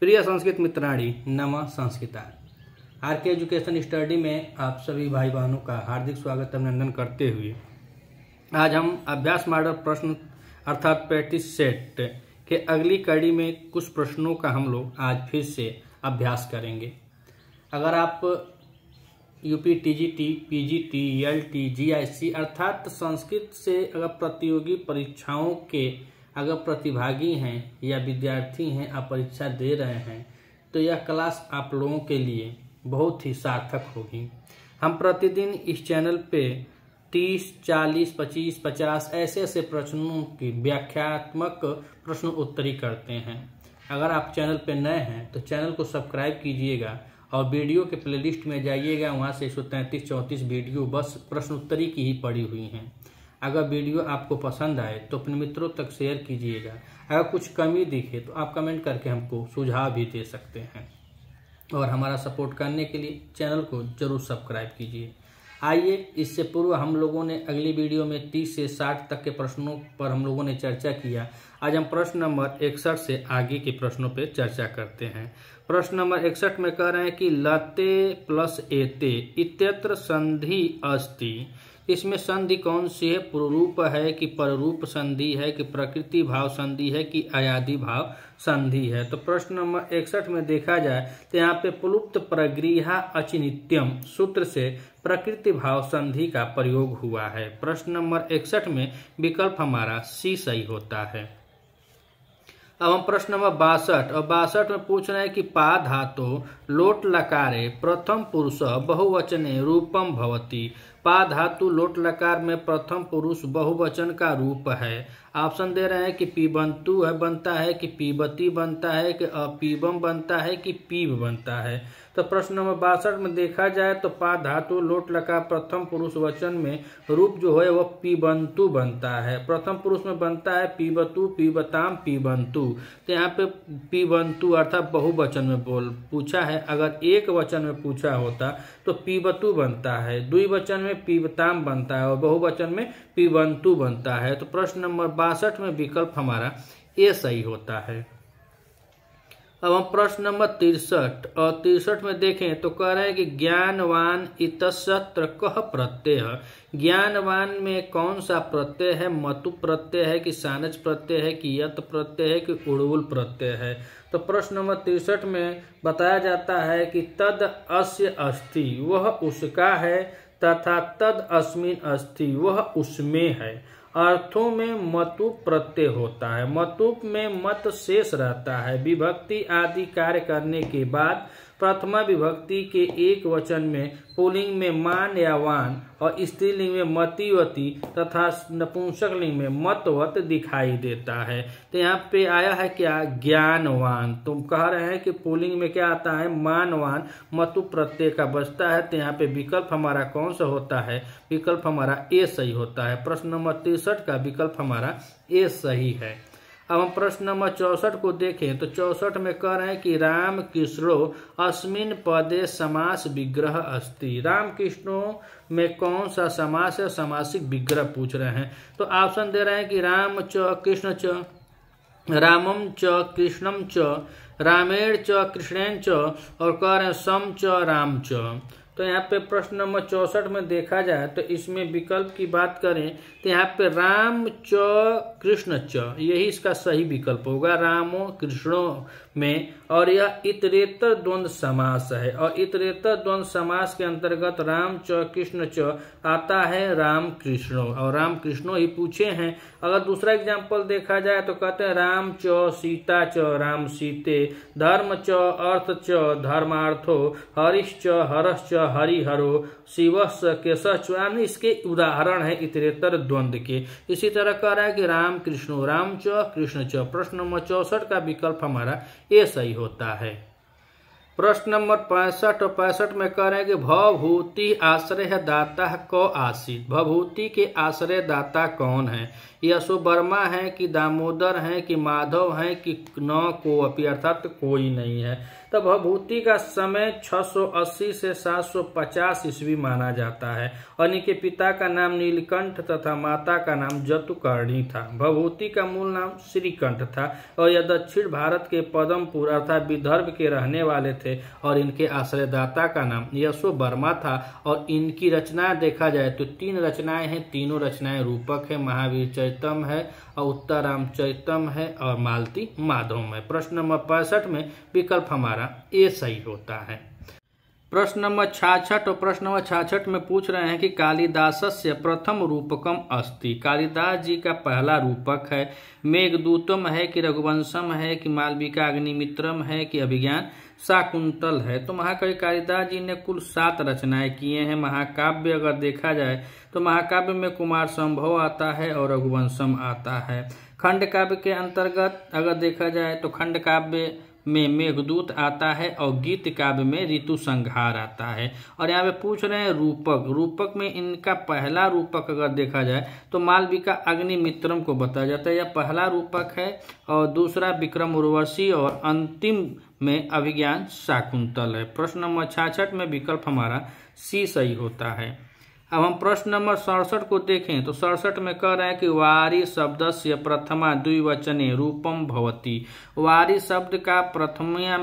प्रिय संस्कृत मित्राणी नमः संस्कृता। आर के एजुकेशन स्टडी में आप सभी भाई बहनों का हार्दिक स्वागत अभिनंदन करते हुए आज हम अभ्यास मॉडल प्रश्न अर्थात प्रैक्टिस सेट के अगली कड़ी में कुछ प्रश्नों का हम लोग आज फिर से अभ्यास करेंगे। अगर आप UP TGT, PGT, LT, GIC अर्थात संस्कृत से अगर प्रतियोगी परीक्षाओं के अगर प्रतिभागी हैं या विद्यार्थी हैं, आप परीक्षा दे रहे हैं तो यह क्लास आप लोगों के लिए बहुत ही सार्थक होगी। हम प्रतिदिन इस चैनल पे 30, 40, 25, 50 ऐसे प्रश्नों की व्याख्यात्मक प्रश्न उत्तरी करते हैं। अगर आप चैनल पे नए हैं तो चैनल को सब्सक्राइब कीजिएगा और वीडियो के प्लेलिस्ट में जाइएगा, वहाँ से 133-34 वीडियो बस प्रश्न उत्तरी की ही पड़ी हुई हैं। अगर वीडियो आपको पसंद आए तो अपने मित्रों तक शेयर कीजिएगा। अगर कुछ कमी दिखे तो आप कमेंट करके हमको सुझाव भी दे सकते हैं और हमारा सपोर्ट करने के लिए चैनल को जरूर सब्सक्राइब कीजिए। आइए, इससे पूर्व हम लोगों ने अगली वीडियो में 30 से 60 तक के प्रश्नों पर हम लोगों ने चर्चा किया। आज हम प्रश्न नंबर 61 से आगे के प्रश्नों पर चर्चा करते हैं। प्रश्न नंबर 61 में कह रहे हैं कि लते प्लस एते इत्यत्र संधि अस्ति। इसमें संधि कौन सी है? पुरूप है कि पररूप संधि है कि प्रकृति भाव संधि है कि अयादि भाव संधि है? तो प्रश्न नंबर 61 में देखा जाए तो यहाँ पे प्लुप्त प्रगृहा अचिनित्यम सूत्र से प्रकृति भाव संधि का प्रयोग हुआ है। प्रश्न नंबर 61 में विकल्प हमारा सी सही होता है। अब हम प्रश्न नंबर 62 और 62 में पूछ रहे हैं कि पा धातो लोट लकारे प्रथम पुरुष बहुवचने रूपम भवति। पा धातु लोट लकार में प्रथम पुरुष बहुवचन का रूप है। ऑप्शन दे रहे हैं कि पीबंतु है बनता है कि पीबती बनता है कि अपीबम बनता है कि पीब बनता है। तो प्रश्न नंबर 62 में देखा जाए तो पा धातु लोट लकार प्रथम पुरुष वचन में रूप जो है वह पीबंतु बनता है। प्रथम पुरुष में बनता है पीबतु, पीबताम, पीबंतु। तो यहाँ पे पीबंतु अर्थात बहुवचन में पूछा है। अगर एक वचन में पूछा होता तो पीबतु बनता है, द्विवचन में पीबताम बनता है और बहुवचन में पीबंतु बनता है। तो प्रश्न नंबर 62 में विकल्प हमारा ए सही होता है। अब हम प्रश्न नंबर 63 और 63 में देखें तो कह रहे हैं कि ज्ञानवान इतसत्र कह प्रत्यय। ज्ञानवान में कौन सा प्रत्यय है? मतु प्रत्यय है कि सानच प्रत्यय है कि यत प्रत्यय है कि उड़ुल प्रत्यय है? तो प्रश्न नंबर 63 में बताया जाता है कि तद अस्य अस्ति वह उसका है तथा तद अस्मिन अस्ति वह उसमें है। अर्थों में मतु प्रत्यय होता है। मतुप में मत शेष रहता है। विभक्ति आदि कार्य करने के बाद प्रथमा विभक्ति के एक वचन में पुल्लिंग में मान या वान और स्त्रीलिंग में मतिवती तथा नपुंसक लिंग में मतवत दिखाई देता है। तो यहाँ पे आया है क्या? ज्ञानवान। तुम कह रहे हैं कि पुल्लिंग में क्या आता है? मानवान मतु प्रत्यय का बचता है। तो यहाँ पे विकल्प हमारा कौन सा होता है? विकल्प हमारा ए सही होता है। प्रश्न नंबर 63 का विकल्प हमारा ए सही है। अब हम प्रश्न नंबर 64 को देखें तो 64 में कह रहे हैं कि राम कृष्णो अस्मिन पदे समास विग्रह अस्ति। राम कृष्णों में कौन सा समास है? समासिक विग्रह पूछ रहे हैं। तो ऑप्शन दे रहे हैं कि राम च कृष्ण च, रामम च कृष्णम च, रामेण च कृष्णेन च और कह रहे हैं सम च राम च। तो यहाँ पे प्रश्न नंबर 64 में देखा जाए तो इसमें विकल्प की बात करें तो यहाँ पे राम च कृष्ण च यही इसका सही विकल्प होगा, रामो कृष्णो में। और यह इतरेतर द्वंद्व समास है और इतरेतर द्वंद्व समास के अंतर्गत राम च कृष्ण च आता है राम कृष्णो और राम कृष्णो ही पूछे हैं। अगर दूसरा एग्जाम्पल देखा जाए तो कहते हैं राम च सीता च राम सीते, धर्म च अर्थ च धर्मार्थो, हरिश च हरस च हरिहरो, शिवस केशव च। इसके उदाहरण है इतरेतर द्वंद्व के। इसी तरह कह रहा है कि राम कृष्णो, राम च कृष्ण च। प्रश्न नंबर 64 का विकल्प हमारा ए सही होता है। प्रश्न नंबर 65 और 65 में कह रहे हैं कि भवभूति आश्रय दाता को आसीत। भवभूति के आश्रय दाता कौन है? यशो वर्मा है कि दामोदर है कि माधव है कि न कोई, अर्थात कोई नहीं है। तो भवभूति का समय 680 से 750 ईस्वी माना जाता है और इनके पिता का नाम नीलकंठ तथा माता का नाम जतुकर्णी था। भवभूति का मूल नाम श्रीकंठ था और यह दक्षिण भारत के पदमपुर अर्थात विदर्भ के रहने वाले थे और इनके आश्रयदाता का नाम यशो वर्मा था। और इनकी रचनाएं देखा जाए तो 3 रचनाएं हैं, तीनों रचनाएं रूपक है, महावीर चरितम है और उत्तराम चरितम है और मालती माधव है। प्रश्न नंबर 65 में विकल्प हमारा ए सही होता है। प्रश्न नंबर 66 और प्रश्न नंबर 66 में पूछ रहे हैं कि कालिदासस्य प्रथम रूपकम अस्ति। कालिदास जी का पहला रूपक है मेघदूतम है कि रघुवंशम है कि मालविका अग्निमित्रम है कि अभिज्ञान शाकुंतल है। तो महाकवि कालिदास जी ने कुल 7 रचनाएं किए हैं। महाकाव्य अगर देखा जाए तो महाकाव्य में कुमार संभव आता है और रघुवंशम आता है। खंड काव्य के अंतर्गत अगर देखा जाए तो खंड काव्य में मेघदूत आता है और गीत काव्य में ऋतु संहार आता है। और यहाँ पे पूछ रहे हैं रूपक। रूपक में इनका पहला रूपक अगर देखा जाए तो मालविका अग्निमित्रम को बताया जाता है, यह पहला रूपक है। और दूसरा विक्रम उर्वशी और अंतिम में अभिज्ञान शाकुंतल है। प्रश्न नंबर 66 में विकल्प हमारा सी सही होता है। अब हम प्रश्न नंबर 67 को देखें तो 67 में कह रहे हैं कि वारी शब्दस्य प्रथमा द्विवचने रूपम भवति। वारी शब्द का प्रथमा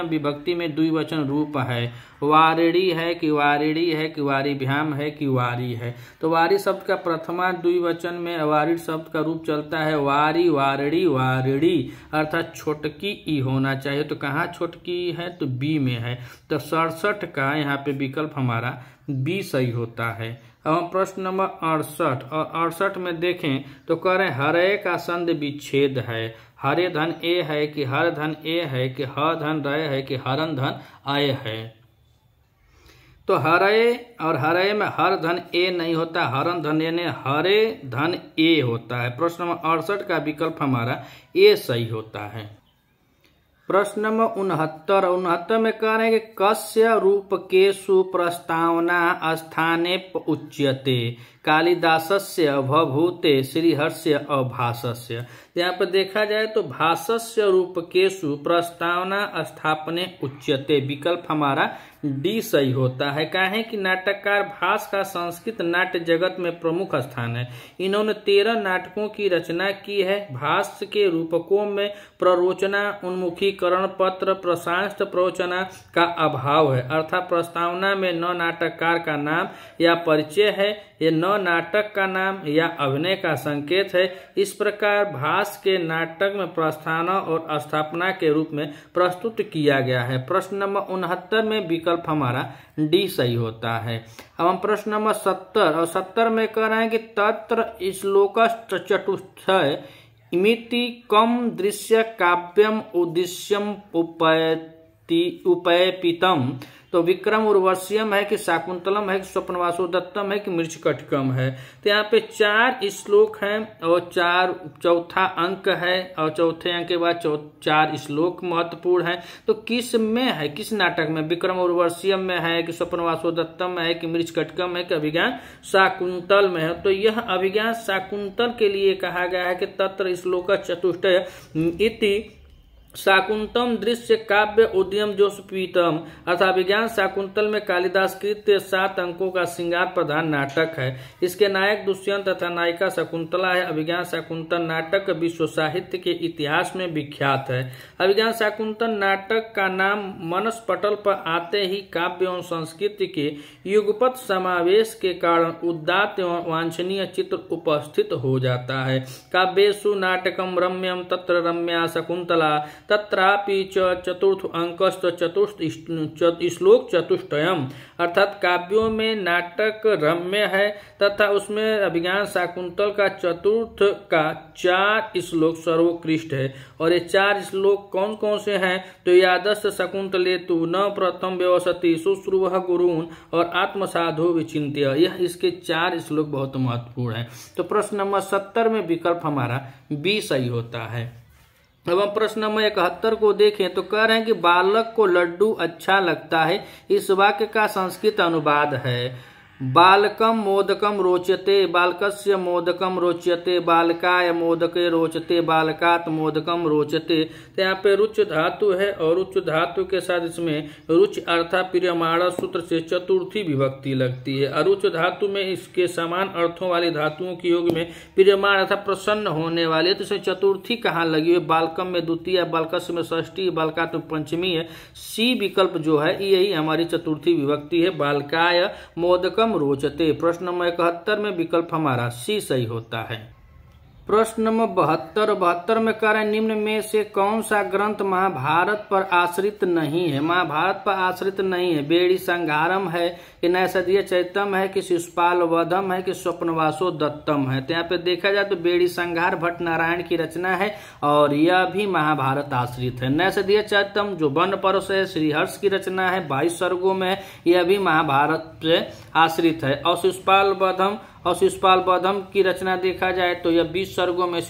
विभक्ति में द्विवचन रूप है। वारिणी है कि वारिणी है कि वारिभ्याम है कि वारी है। तो वारी शब्द का प्रथमा द्विवचन में वारिण शब्द का रूप चलता है वारी, वारिणी, वारिणी, अर्थात छोटकी ई होना चाहिए। तो कहाँ छोटकी है? तो बी में है। तो 67 का यहाँ पे विकल्प हमारा बी सही होता है। अब हम प्रश्न नंबर 68 और 68 में देखें तो कह रहे हैं हरे का संध विच्छेद है। हरे धन ए है कि हर धन ए है कि ह धन रय है कि हरन धन आय है। तो हरे और हरे में हर धन ए नहीं होता, हरन धन ए ने हरे धन ए होता है। प्रश्न नंबर 68 का विकल्प हमारा ए सही होता है। प्रश्न नंबर 69 में कह रहे हैं कि कस्य रूपकेषु प्रस्तावना स्थाने उच्यते कालिदासस्य भवभूते श्रीहर्षस्य और भासस्य। यहाँ पर देखा जाए तो भासस्य रूपकेषु प्रस्तावना स्थापने उच्यते, विकल्प हमारा डी सही होता है। काहे कि नाटककार भास का संस्कृत नाट्य जगत में प्रमुख स्थान है। इन्होंने 13 नाटकों की रचना की है। भास के रूपकों में प्ररोचना, उन्मुखीकरण पत्र, प्रशांत प्रवचना का अभाव है, अर्थात प्रस्तावना में न नाटककार का नाम या परिचय है, ये न नाटक का नाम या अभिनय का संकेत है। इस प्रकार भास के नाटक में प्रस्थान और स्थापना के रूप में प्रस्तुत किया गया है। प्रश्न नंबर 69 में विकल्प हमारा डी सही होता है। अब हम प्रश्न नंबर 70 और 70 में कह रहे हैं कि तत्र श्लोक चतुष्टय इमिति कम दृश्य काव्यम उद्देश्यम उपैपितम। तो विक्रम उर्वश्यम है कि शाकुंतलम है कि स्वप्नवासो दत्तम है कि मृच्छकटिकम है। तो यहाँ पे 4 श्लोक हैं और चौथा अंक है और चौथे अंक के बाद 4 श्लोक महत्वपूर्ण है। तो किस में है, किस नाटक में? विक्रम उर्वश्यम में है कि स्वप्नवासो दत्तम में है कि मृच्छकटिकम है कि अभिज्ञान शाकुंतल में है। तो यह अभिज्ञान शाकुंतल के लिए कहा गया है कि तत्र श्लोक चतुष्टय इति शाकुंतम दृश्य काव्य उद्यम जोशपीतम, अर्थात विज्ञान शाकुंतल में कालिदास कृत 7 अंकों का श्रृंगार प्रधान नाटक है। इसके नायक दुष्यंत तथा नायिका शकुंतला है। अभिज्ञान शाकुंतल नाटक विश्व साहित्य के इतिहास में विख्यात है। अभिज्ञान शाकुंतल नाटक का नाम मनस पटल पर आते ही काव्य एवं संस्कृति के युगपत समावेश के कारण उदात्त एवं वांछनीय चित्र उपस्थित हो जाता है। काव्येषु नाटकम रम्यम तत्र रम्या शकुंतला तत्रापि चतुर्थ अंकस्त चतुर्थ श्लोक चतुष्टयम, अर्थात काव्यों में नाटक रम्य है तथा उसमें अभिज्ञान शाकुंतल का चतुर्थ का 4 श्लोक सर्वोत्कृष्ट है। और ये 4 श्लोक कौन कौन से हैं? तो यादस्य शकुंतलेतु न प्रथम व्यवसति शुश्रूव गुरून् और आत्मसाधु विचिन्त्य, यह इसके 4 श्लोक बहुत महत्वपूर्ण है। तो प्रश्न नंबर 70 में विकल्प हमारा बी सही होता है। अब हम प्रश्न नंबर 71 को देखें तो कह रहे हैं कि बालक को लड्डू अच्छा लगता है। इस वाक्य का संस्कृत अनुवाद है बालकम मोदकम रोचते, बालकस्य मोदकम रोचते, बालकाय मोदके रोचते, बालकात मोदकम रोचते। तो यहाँ पे रुच धातु है और रुच धातु के साथ इसमें रुच अर्थात प्रियमाण सूत्र से चतुर्थी विभक्ति लगती है। अरुच धातु में इसके समान अर्थों वाली धातुओं के योग में प्रियमाण अर्थात प्रसन्न होने वाले, तो इसमें चतुर्थी कहाँ लगी है? बालकम में द्वितीय, बालकस्य में षष्ठी, बालकात में पंचमी है। सी विकल्प जो है यही हमारी चतुर्थी विभक्ति है, बालकाय मोदकम रोचते। प्रश्न नंबर 71 में विकल्प हमारा सी सही होता है। प्रश्न नंबर 72 में कह रहे हैं निम्न में से कौन सा ग्रंथ महाभारत पर आश्रित नहीं है? महाभारत पर आश्रित नहीं है। बेड़ी संहारम है कि नैषधीय चैतम है कि शिशुपाल वधम है कि स्वप्नवासो दत्तम है। तो यहाँ पे देखा जाए तो बेड़ी संहार भट्ट नारायण की रचना है और यह भी महाभारत आश्रित है। नैषधीय चैतम जो वन पर्व है श्रीहर्ष की रचना है, 22 सर्गों में, यह भी महाभारत से आश्रित है। और शिशुपाल वधम की रचना देखा जाए तो यह 20 सर्गों में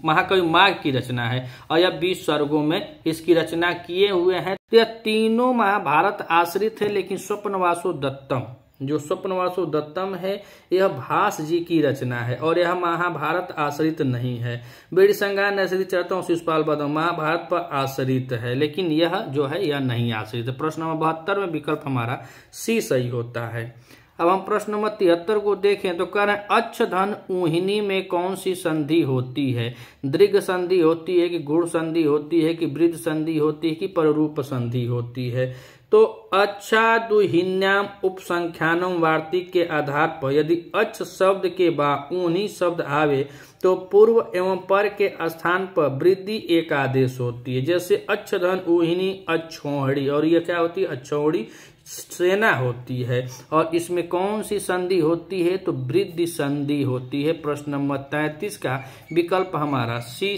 महाकवि माघ की रचना है और यह 20 सर्गों में इसकी रचना किए हुए हैं। तो यह तीनों महाभारत आश्रित है, लेकिन स्वप्नवासो दत्तम जो स्वप्नवासो दत्तम है यह भास जी की रचना है और यह महाभारत आश्रित नहीं है। बेड़ी संहार नैषधीय चैतम शिशुपाल वधम महाभारत पर आश्रित है, लेकिन यह जो है यह नहीं आश्रित है। प्रश्न नंबर 72 में विकल्प हमारा सी सही होता है। अब हम प्रश्न नंबर 73 को देखें तो कह रहे हैं अच्छ धन ऊहिनी में कौन सी संधि होती है? दीर्घ संधि होती है कि गुण संधि होती है कि वृद्ध संधि होती है कि पररूप संधि होती है? तो अच्छा दुहिन्याम उपसंख्यानम वार्तिक के आधार पर यदि अच्छ शब्द के बाद ऊनी शब्द आवे तो पूर्व एवं पर के स्थान पर वृद्धि एक आदेश होती है। जैसे अच्छ धन ऊहिनी अच्छोहड़ी, और यह क्या होती है? अच्छोहड़ी सेना होती है। और इसमें कौन सी संधि होती है? तो वृद्धि संधि होती है। प्रश्न नंबर 33 का विकल्प हमारा सी।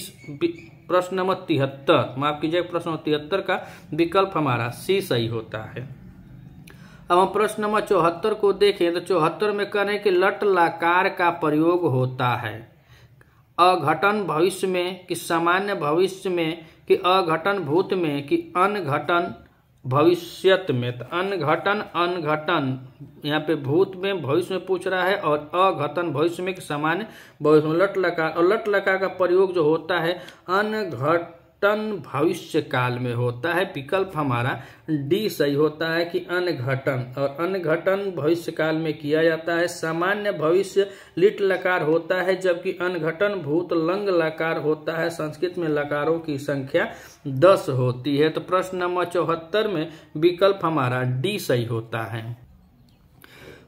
प्रश्न नंबर 73 माफ कीजिए, प्रश्न नंबर 73 का विकल्प हमारा सी सही होता है। अब हम प्रश्न नंबर 74 को देखें तो 74 में कह रहे हैं कि लट लकार का प्रयोग होता है अघटन भविष्य में कि सामान्य भविष्य में कि अघटन भूत में कि अनघटन भविष्यत में। तो अनघटन यहाँ पे भूत में भविष्य में पूछ रहा है और अघटन भविष्य में कि सामान्य भविष्य में। लट लकार और लट लकार का प्रयोग जो होता है अनघटन भविष्य काल में होता है। विकल्प हमारा डी सही होता है कि अनघटन, और अनघटन भविष्य काल में किया जाता है। सामान्य भविष्य लिट लकार होता है जबकि अनघटन भूत लंग लकार होता है। संस्कृत में लकारों की संख्या 10 होती है। तो प्रश्न नंबर 74 में विकल्प हमारा डी सही होता है।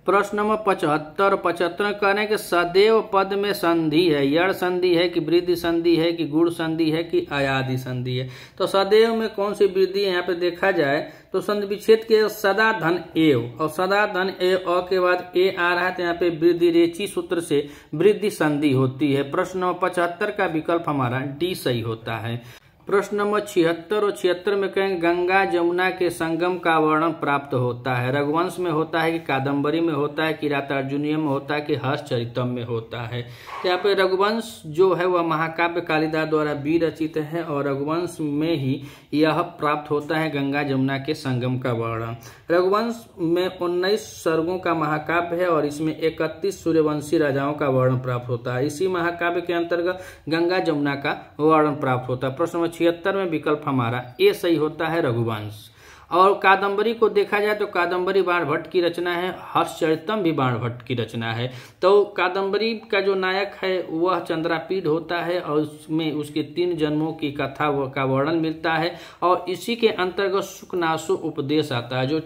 प्रश्न नंबर 75 कहने के सदैव पद में संधि है, यड़ संधि है कि वृद्धि संधि है कि गुण संधि है कि अयादि संधि है? तो सदैव में कौन सी वृद्धि है? यहाँ पे देखा जाए तो संधि विच्छेद के सदा धन एव, और सदा धन एव अ के बाद ए आ रहा है तो यहाँ पे वृद्धि रेची सूत्र से वृद्धि संधि होती है। प्रश्न नंबर 75 का विकल्प हमारा डी सही होता है। प्रश्न नंबर 76 और 76 में कहेंगे गंगा जमुना के संगम का वर्णन प्राप्त होता है। रघुवंश में होता है कि कादम्बरी में होता है, किरातार्जुनीय में होता है कि हर्षचरितम में होता है? तो यहाँ पे रघुवंश जो है वह महाकाव्य कालिदास द्वारा विरचित है और रघुवंश में ही यह प्राप्त होता है गंगा जमुना के संगम का वर्णन। रघुवंश में 19 सर्गों का महाकाव्य है और इसमें 31 सूर्यवंशी राजाओं का वर्णन प्राप्त होता है। इसी महाकाव्य के अंतर्गत गंगा जमुना का वर्णन प्राप्त होता है। प्रश्न 76 में विकल्प हमारा ए सही होता है, रघुवंश। और कादम्बरी को देखा जाए तो कादम्बरी बाणभट्ट की रचना है, हर्षचरितम भी बाणभट्ट की रचना है। तो कादम्बरी का जो नायक है वह चंद्रापीड होता है और उसमें उसके 3 जन्मों की कथा का वर्णन मिलता है और इसी के अंतर्गत सुकनासो उपदेश आता है जो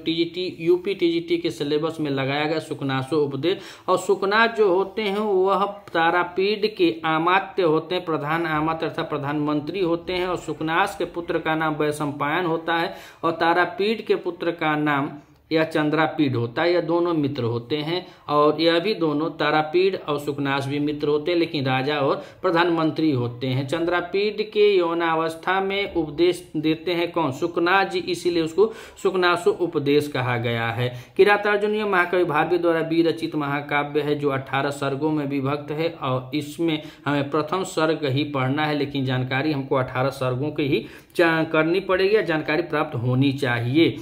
यूपी टीजीटी के सिलेबस में लगाया गया सुकनासो उपदेश। और सुकनाथ जो होते हैं वह तारापीड के आमात्य होते हैं, प्रधान आमात्य अर्थात प्रधानमंत्री होते हैं। और सुकनास के पुत्र का नाम वैशंपायन होता है और तारापीड के पुत्र का नाम या चंद्रापीड होता है। यह दोनों मित्र होते हैं और यह भी दोनों तारापीड और शुकनाश भी मित्र होते हैं, लेकिन राजा और प्रधानमंत्री होते हैं। चंद्रापीड के यौनावस्था में उपदेश देते हैं कौन? शुकनाश जी, इसीलिए उसको शुकनासो उपदेश कहा गया है। किरातार्जुन यह महाकवि भारवी द्वारा विरचित महाकाव्य है जो 18 सर्गों में विभक्त है और इसमें हमें प्रथम सर्ग ही पढ़ना है, लेकिन जानकारी हमको 18 सर्गों की ही करनी पड़ेगी या जानकारी प्राप्त होनी चाहिए।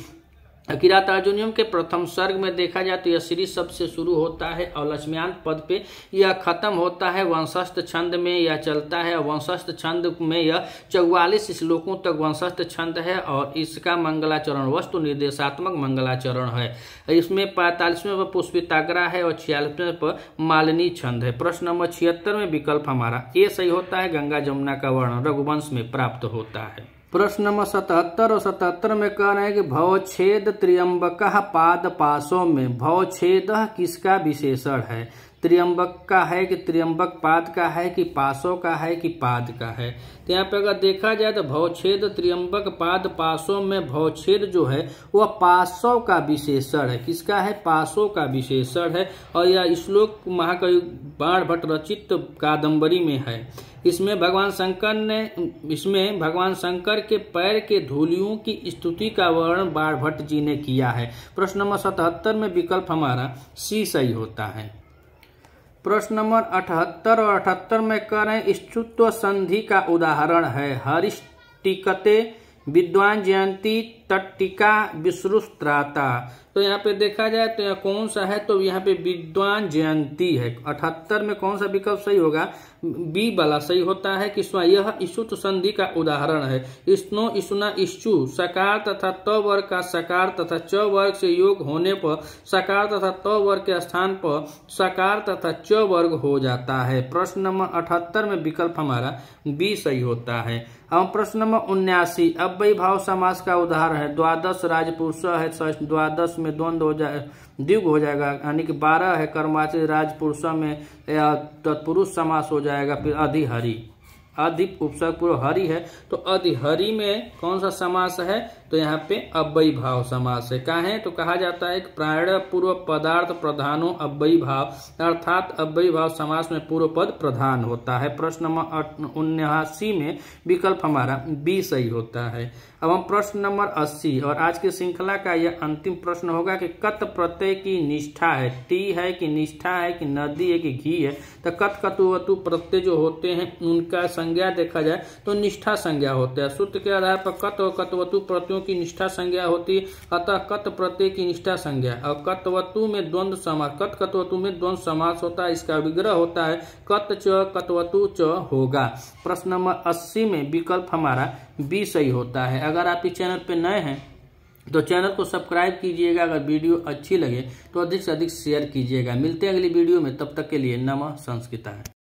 किरातार्जुनीयम के प्रथम सर्ग में देखा जाए तो यह श्री शब्द से शुरू होता है और लक्ष्म्यांत पद पे यह खत्म होता है। वंशस्थ छंद में यह चलता है। वंशस्थ छंद में यह 44 श्लोकों तक वंशस्थ छंद है और इसका मंगलाचरण वस्तु निर्देशात्मक मंगलाचरण है। इसमें 45वें पर पुष्पिताग्रा है और 46वें पर मालिनी छंद है। प्रश्न नंबर 76 में विकल्प हमारा ए सही होता है। गंगा जमुना का वर्णन रघुवंश में प्राप्त होता है। प्रश्न नंबर 77 और 77 में कह रहे हैं कि भवच्छेद त्र्यंबक पाद पासों में भवच्छेद किसका विशेषण है? त्र्यंबक का है कि त्र्यंबक पाद का है कि पासों का है कि पाद का है? तो यहाँ पे अगर देखा जाए तो भवच्छेद त्र्यंबक पाद पासों में भवच्छेद जो है वह पासों का विशेषण है। किसका है? पासों का विशेषण है। और यह श्लोक महाकवि बाणभट्ट रचित कादम्बरी में है। इसमें भगवान शंकर के पैर के धूलियों की स्तुति का वर्णन बाणभट्ट जी ने किया है। प्रश्न नंबर 77 में विकल्प हमारा सी सही होता है। प्रश्न नंबर 78 और 78 में कह रहे हैं स्तुत्व संधि का उदाहरण है। हरिष्टिकते विद्वान जयंती तट्टिका विश्रुस्त्राता। तो यहाँ पे देखा जाए तो यह कौन सा है? तो यहाँ पे विद्वान जयंती है। 78 में कौन सा विकल्प सही होगा? बी वाला सही होता है कि यह स्तुत्व संधि का उदाहरण है। स्नो ईसुना इश्चु सकार तथा त वर्ग का सकार तथा च वर्ग से योग होने पर सकार तथा त वर्ग के स्थान पर सकार तथा च वर्ग हो जाता है। प्रश्न नंबर 78 में विकल्प हमारा बी सही होता है। अब प्रश्न नंबर 79 अव्ययी भाव समास का उदाहरण है। द्वादश राजपुरुष है, द्वादश में द्वंद्व हो जाए द्विग हो जाएगा, यानी कि 12 है। कर्मवाची राजपुरुष में तत्पुरुष समास हो जाएगा। फिर अधिहरि, अधिक उपसर्ग पूर्व हरि है तो अधिहरि में कौन सा समास है? तो यहाँ पे अव्ययी भाव समास है। कहा तो कहा जाता है कि प्राण पूर्व पदार्थ प्रधानो अव्ययी भाव, अर्थात अव्ययी भाव समास में पूर्व पद प्रधान होता है। प्रश्न नंबर 79 में विकल्प हमारा बी सही होता है। अब हम प्रश्न नंबर 80 और आज की श्रृंखला का यह अंतिम प्रश्न होगा कि कत प्रत्यय की निष्ठा है। टी है कि निष्ठा है कि नदी है कि घी है? तो कत कतुवतु प्रत्यय जो होते हैं उनका संज्ञा देखा जाए तो निष्ठा संज्ञा होता है। सूत्र के आधार पर कत और कतवतु प्रत्ययों की निष्ठा संज्ञा होती है, अतः कत प्रत्यय की निष्ठा संज्ञा। और कतवतु में द्वंद्व समास, कत कतवतु में द्वंद्व समास होता है। इसका विग्रह होता है कत च कतवतु च होगा। प्रश्न नंबर 80 में विकल्प हमारा बी सही होता है। अगर आप इस चैनल पे नए हैं तो चैनल को सब्सक्राइब कीजिएगा। अगर वीडियो अच्छी लगे तो अधिक से अधिक शेयर कीजिएगा। मिलते हैं अगली वीडियो में, तब तक के लिए नमः संस्कृताय।